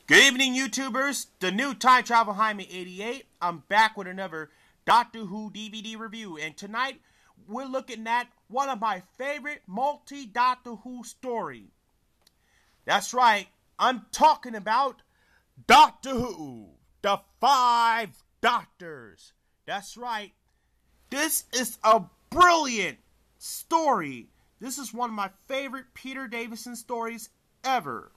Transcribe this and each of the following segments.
Good evening, YouTubers. The new Time Travel Jaime 88. I'm back with another Doctor Who DVD review, and tonight we're looking at one of my favorite multi-Doctor Who story. That's right, I'm talking about Doctor Who, the Five Doctors. That's right, this is a brilliant story. This is one of my favorite Peter Davison stories ever.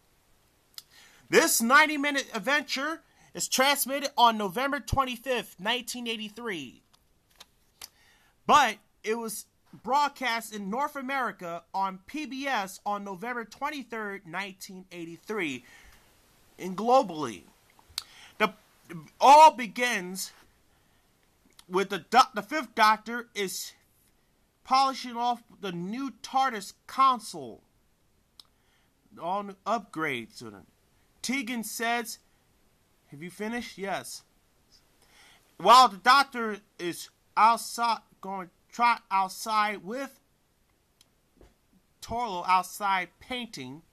This 90-minute adventure is transmitted on November 25th, 1983. But it was broadcast in North America on PBS on November 23rd, 1983. And globally. All begins with the Fifth Doctor is polishing off the new TARDIS console. All new upgrades to them. Tegan says, "Have you finished?" "Yes." While the Doctor is outside, going to trot outside with Torlo outside painting,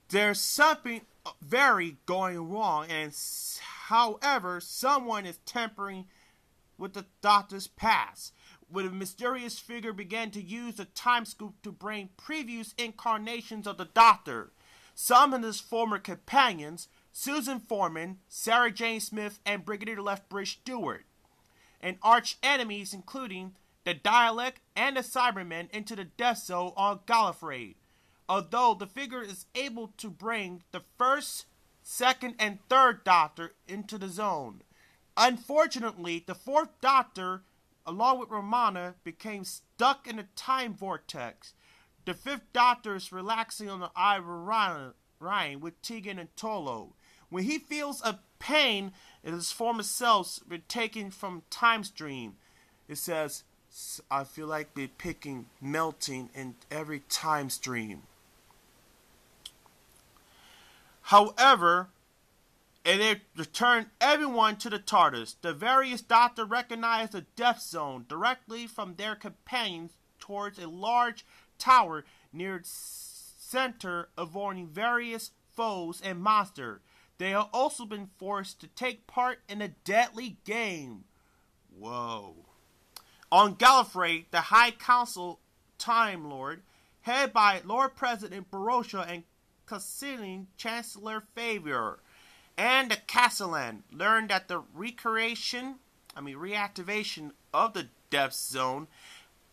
there's something very going wrong, and however, someone is tampering with the Doctor's past. When a mysterious figure began to use the time scoop to bring previous incarnations of the Doctor. Some of his former companions, Susan Foreman, Sarah Jane Smith, and Brigadier Lethbridge Stewart, and arch enemies including the Dalek and the Cybermen into the Death Zone on Gallifrey, although the figure is able to bring the first, second, and third Doctor into the zone. Unfortunately, the fourth Doctor, along with Romana, became stuck in a time vortex. The Fifth Doctor is relaxing on the Isle of Ryan with Tegan and Torlo. When he feels a pain in his former selves been taken from time stream, it says, "I feel like they're picking, melting in every time stream." However, they return everyone to the TARDIS. The various Doctors recognize the Death Zone directly from their companions towards a large tower near its center, avoiding various foes and monsters. They have also been forced to take part in a deadly game. Whoa. On Gallifrey, the High Council Time Lord, headed by Lord President Barossa and Castellan Chancellor Favier, and the Castellan, learned that the reactivation of the Death Zone,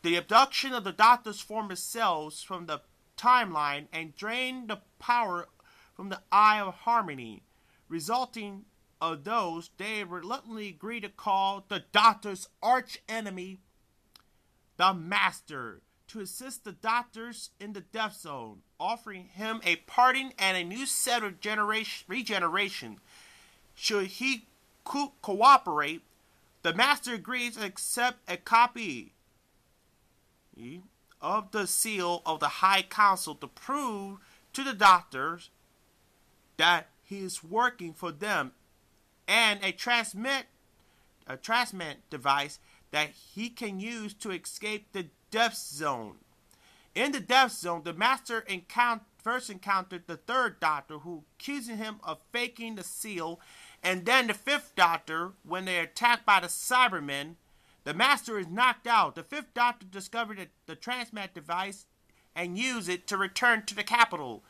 the abduction of the Doctor's former selves from the timeline, and drained the power from the Eye of Harmony, resulting of those they reluctantly agree to call the Doctor's arch enemy, the Master, to assist the Doctors in the Death Zone, offering him a pardon and a new set of regeneration. Should he cooperate, the Master agrees to accept a copy of the seal of the High Council to prove to the Doctors that he is working for them, and a transmit device that he can use to escape the Death Zone. In the Death Zone, the Master first encountered the third Doctor, who accusing him of faking the seal, and then the Fifth Doctor when they are attacked by the Cybermen. The Master is knocked out. The Fifth Doctor discovered the transmat device and used it to return to the capital,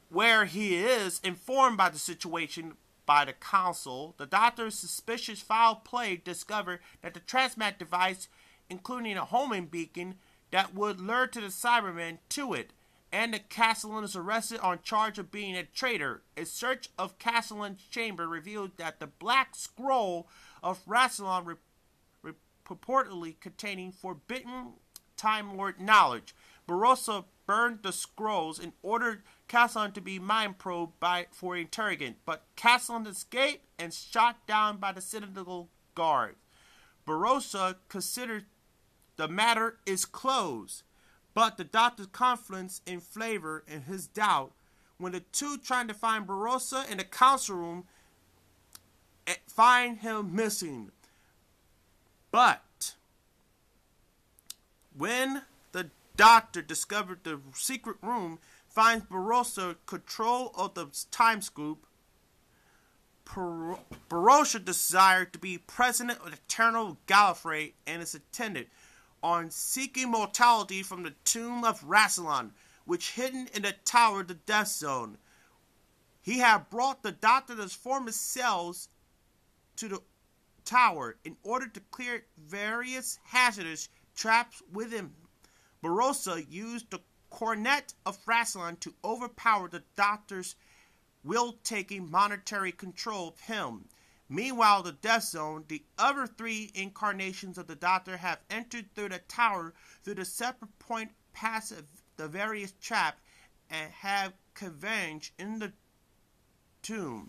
where he is informed by the situation by the Council. The Doctor's suspicious foul play discovered that the transmat device, including a homing beacon that would lure to the Cybermen to it, and the Castellan is arrested on charge of being a traitor. A search of Castellan's chamber revealed that the Black Scroll of Rassilon purportedly containing forbidden Time Lord knowledge. Barossa burned the scrolls and ordered Castellan to be mind probed for interrogation, but Castellan escaped and shot down by the Citadel guard. Barossa considered the matter is closed, but the Doctor's confidence in Flavor and his doubt when the two trying to find Barossa in the council room find him missing. But when the Doctor discovered the secret room finds Barossa control of the time scoop. Barossa desired to be president of the Eternal Gallifrey and is intended on seeking mortality from the tomb of Rassilon, which hidden in the tower of the Death Zone. He had brought the Doctor's former cells to the tower in order to clear various hazardous traps within. Barossa used the Coronet of Rassilon to overpower the Doctor's will-taking monetary control of him. Meanwhile, the Death Zone, the other three incarnations of the Doctor have entered through the tower through the separate point past the various traps and have converged in the tomb.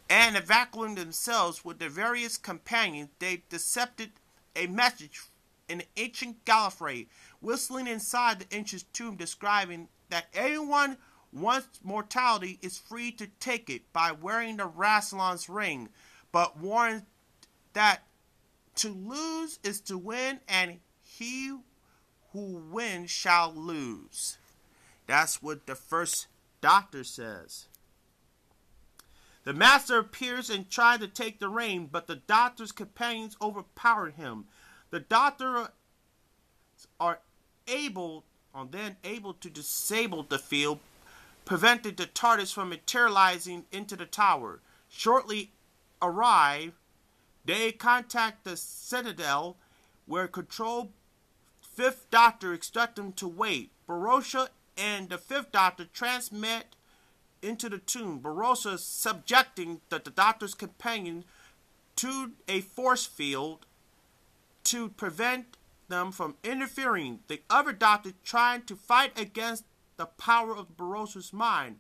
And evacuating themselves with their various companions, they intercepted a message in the ancient Gallifrey, whistling inside the ancient tomb, describing that everyone wants mortality is free to take it by wearing the Rassilon's ring, but warns that to lose is to win, and he who wins shall lose. That's what the first Doctor says. The Master appears and tries to take the ring, but the Doctor's companions overpower him. The Doctor are then able to disable the field, preventing the TARDIS from materializing into the tower. Shortly arrive, they contact the Citadel, where control Fifth Doctor instruct them to wait. Barossa and the Fifth Doctor transmit into the tomb. Barossa subjecting the Doctor's companion to a force field to prevent them from interfering. The other Doctor trying to fight against the power of Barossa's mind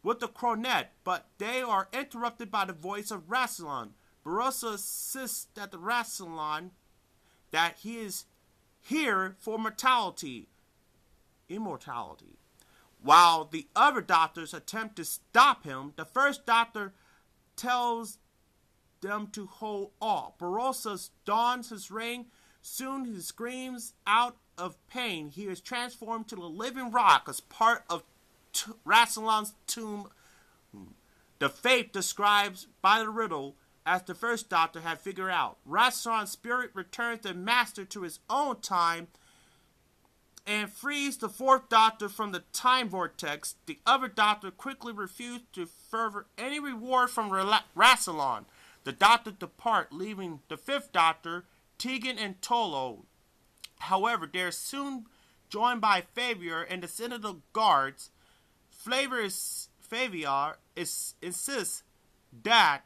with the Coronet, but they are interrupted by the voice of Rassilon. Barossa insists that the Rassilon that he is here for immortality. While the other Doctors attempt to stop him, the first Doctor tells them to hold off. Barossa dons his ring. Soon he screams out of pain. He is transformed to the living rock as part of Rassilon's tomb. The fate described by the riddle, as the first Doctor had figured out. Rassilon's spirit returns the Master to his own time and frees the fourth Doctor from the time vortex. The other Doctor quickly refused to further any reward from Rassilon. The Doctor depart, leaving the fifth Doctor, Tegan and Tolo. However, they are soon joined by Favier and the Citadel guards. Favier insists that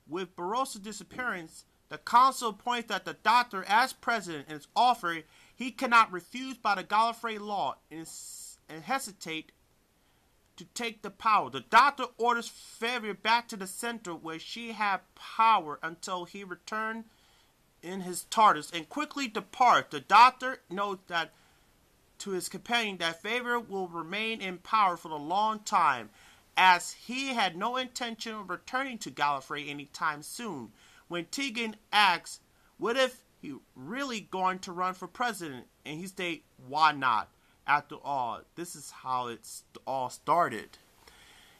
with Barossa's disappearance, the Council points that the Doctor as president and is offered he cannot refuse by the Gallifrey law and hesitate to take the power. The Doctor orders Favier back to the center where she had power until he returned in his TARDIS and quickly departs. The Doctor notes that to his companion that Favier will remain in power for a long time, as he had no intention of returning to Gallifrey anytime soon. When Tegan asks, what if he really going to run for president? And he states, why not? After all, this is how it's all started.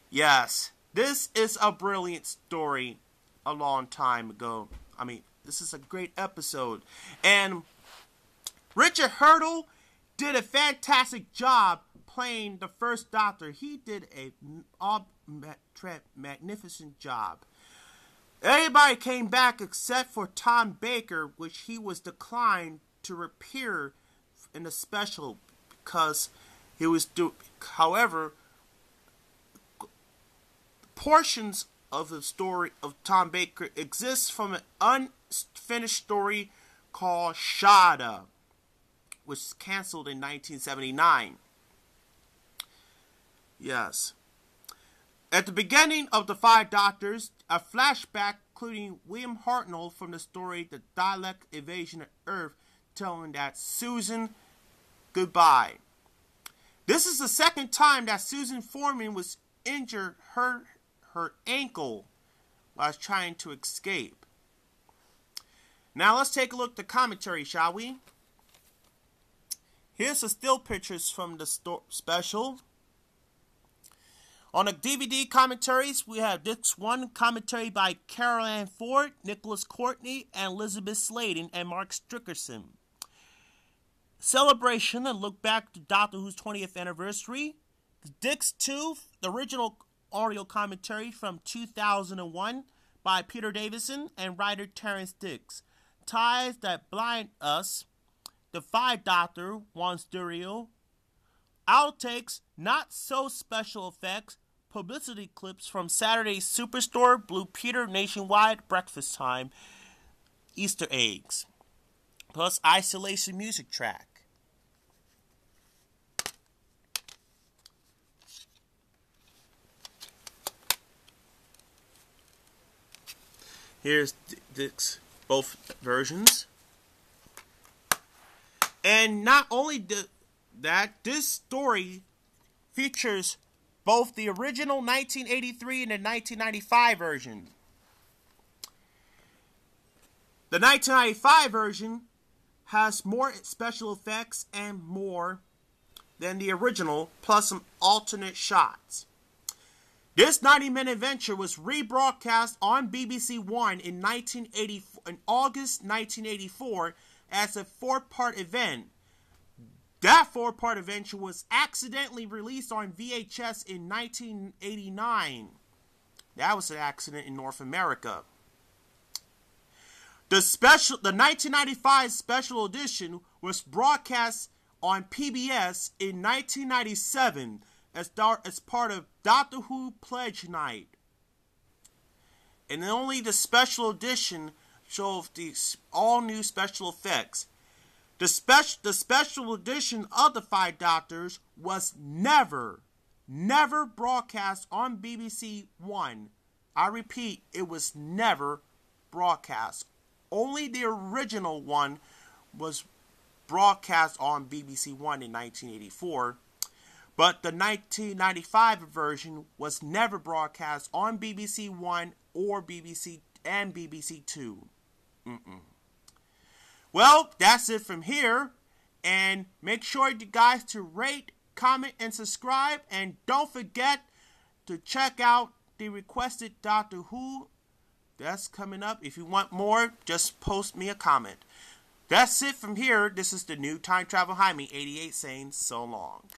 Yes, this is a brilliant story a long time ago. This is a great episode. And Richard Hurtle did a fantastic job playing the first Doctor. He did a magnificent job. Everybody came back except for Tom Baker, which he was declined to appear in the special because he was however, portions of the story of Tom Baker exists from an unfinished story called Shada, which was canceled in 1979. Yes. At the beginning of The Five Doctors, a flashback including William Hartnell from the story The Dalek Invasion of Earth, telling that Susan goodbye. This is the second time that Susan Foreman was injured her ankle while trying to escape. Now let's take a look at the commentary, shall we? Here's the still pictures from the special. On the DVD commentaries, we have Disc 1 commentary by Carol Ann Ford, Nicholas Courtney, and Elizabeth Sladen, and Mark Strickerson. Celebration, and look back to Doctor Who's 20th anniversary. Disc 2, the original audio commentary from 2001 by Peter Davison and writer Terrence Dicks. Ties That Blind Us, The Five Doctor, Juan Stereo. Outtakes, Not So Special Effects, publicity clips from Saturday's Superstore, Blue Peter, Nationwide, Breakfast Time, Easter eggs, plus isolation music track. Here's both versions. And not only that, this story features both the original 1983 and the 1995 version. The 1995 version has more special effects and more than the original, plus some alternate shots. This 90-minute adventure was rebroadcast on BBC One in August 1984 as a 4-part event. That 4-part adventure was accidentally released on VHS in 1989. That was an accident in North America. The 1995 special edition was broadcast on PBS in 1997 as part of Doctor Who Pledge Night. And only the special edition shows the all-new special effects. The special edition of the Five Doctors was never broadcast on BBC One. I repeat, it was never broadcast. Only the original one was broadcast on BBC One in 1984, but the 1995 version was never broadcast on BBC One or BBC Two. Well, that's it from here, and make sure you guys to rate, comment, and subscribe, and don't forget to check out the requested Doctor Who that's coming up. If you want more, just post me a comment. That's it from here. This is the new Time Travel Jaime 88 saying so long.